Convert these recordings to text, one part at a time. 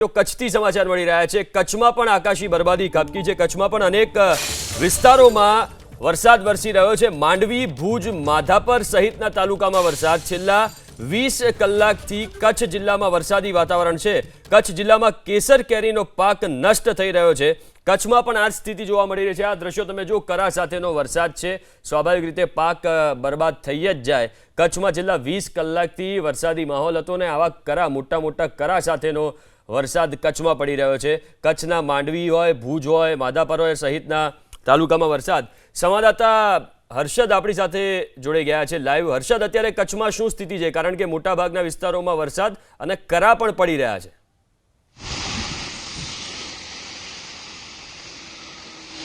તો કચ્છથી સમાચાર મળી રહ્યા છે। કચ્છમાં પણ આકાશી બરબાદી ખાબકી છે। કચ્છમાં પણ અનેક વિસ્તારોમાં વરસાદ વરસી રહ્યો છે। માંડવી, ભુજ, માધાપર સહિતના તાલુકામાં વરસાદ છેલ્લા 20 કલાકથી કચ્છ જિલ્લામાં વરસાદી વાતાવરણ છે। કચ્છ જિલ્લામાં કેસર કેરીનો પાક નષ્ટ થઈ રહ્યો છે। કચ્છમાં પણ આ સ્થિતિ જોવા મળી રહી છે। આ દ્રશ્યો તમે જો, કરા સાથેનો વરસાદ છે, સ્વાભાવિક રીતે પાક બરબાદ થઈ જ જાય। કચ્છમાં છેલ્લા 20 કલાકથી વરસાદી માહોલ હતો ને આવા કરા, મોટા કરા સાથેનો વરસાદ કચ્છમાં પડી રહ્યો છે। કચ્છના માંડવી હોય, ભુજ હોય, માધાપર હોય સહિતના તાલુકામાં વરસાદ। સંવાદદાતા હર્ષદ આપણી સાથે જોડાઈ ગયા છે લાઈવ। હર્ષદ, અત્યારે કચ્છમાં શું સ્થિતિ છે? કારણ કે મોટાભાગના વિસ્તારોમાં વરસાદ અને કરા પણ પડી રહ્યા છે।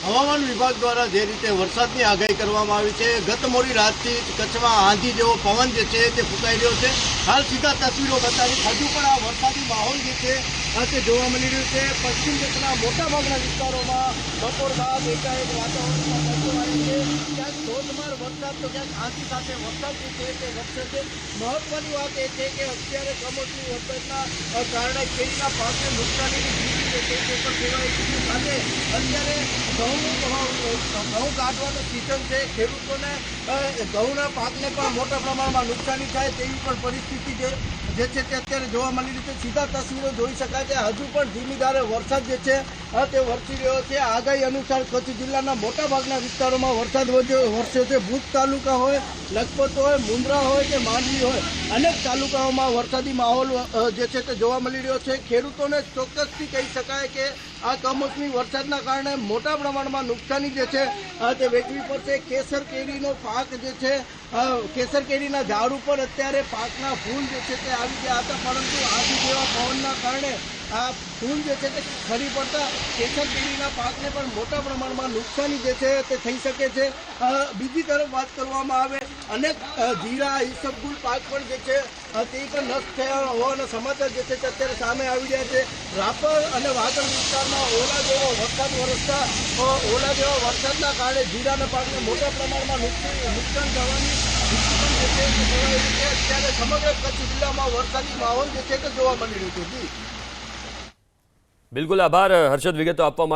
હવામાન વિભાગ દ્વારા જે રીતે વરસાદની આગાહી કરવામાં આવી છે, ગત મોડી રાતથી કચ્છમાં આંધી જેવો પવન જે છે તે ફૂંકાઈ રહ્યો છે। હાલ સીધા તસવીરો બતાવી, હજુ પણ આ વરસાદી માહોલ જે છે તે જોવા મળી રહ્યું છે। પશ્ચિમ કચ્છના મોટાભાગના વિસ્તારોમાં બપોર બાદ એકાએક વાતાવરણમાં બદલાવ આવે છે। ક્યાંક ધોધમાર વરસાદ તો ક્યાંક આંધી સાથે વરસાદ જે છે તે વરસે છે। મહત્વની વાત એ છે કે અત્યારે કમોસમી વરસાદના કારણે કેરીના પાકને નુકસાનીની સ્થિતિ જે છે તે પણ સેવાઈ છે। સાથે અત્યારે ઘઉં કાઢવાનો સિઝન છે। ખેડૂતોને ઘઉંના પાકને પણ મોટા પ્રમાણમાં નુકસાની થાય તેવી પણ પરિસ્થિતિ જે છે તે અત્યારે જોવા મળી રહી છે। સીધા તસવીરો જોઈ શકાય છે, હજુ પણ ધીમી ધારે વરસાદ જે છે તે વરસી રહ્યો છે। આગાહી અનુસાર કચ્છ જિલ્લાના મોટાભાગના વિસ્તારોમાં વરસાદ વરસ્યો છે। ભુજ તાલુકા હોય, લખપત હોય, મુન્દ્રા હોય કે માંડવી હોય, અનેક તાલુકાઓમાં વરસાદી માહોલ જે છે તે જોવા મળી રહ્યો છે। ખેડૂતોને ચોક્કસથી કહી શકાય કે આ કમોસમી વરસાદના કારણે મોટા પ્રમાણમાં નુકસાની જે છે તે વેઠવી પડશે। કેસર કેરીનો પાક જે છે, કેસર કેરીના ઝાડ ઉપર અત્યારે પાકના ફૂલ જે છે તે આવી ગયા હતા, પરંતુ આંધી જેવા પવનના કારણે આ ફૂલ જે છે તે ખરી પડતા કેસર કેરીના પાકને પણ મોટા પ્રમાણમાં નુકસાની જે છે તે થઈ શકે છે। બીજી તરફ વાત કરવામાં આવે, અનેક જીરા, ઈસબગુલ પાક પણ જે છે તે પણ નષ્ટ થયા હોવાના સમાચાર જે છે તે અત્યારે સામે આવી રહ્યા છે। રાપર અને વાગડ વિસ્તારમાં ઓલા જેવો વરસાદના કારણે જીરાના પાકને મોટા પ્રમાણમાં નુકસાન થવાની સ્થિતિ જે છે તે જોવાઈ રહી છે। અત્યારે સમગ્ર કચ્છ જિલ્લામાં વરસાદી માહોલ જે છે તે જોવા મળી રહ્યો છે। બિલકુલ, આભાર હર્ષદ વિગતો આપવા માટે।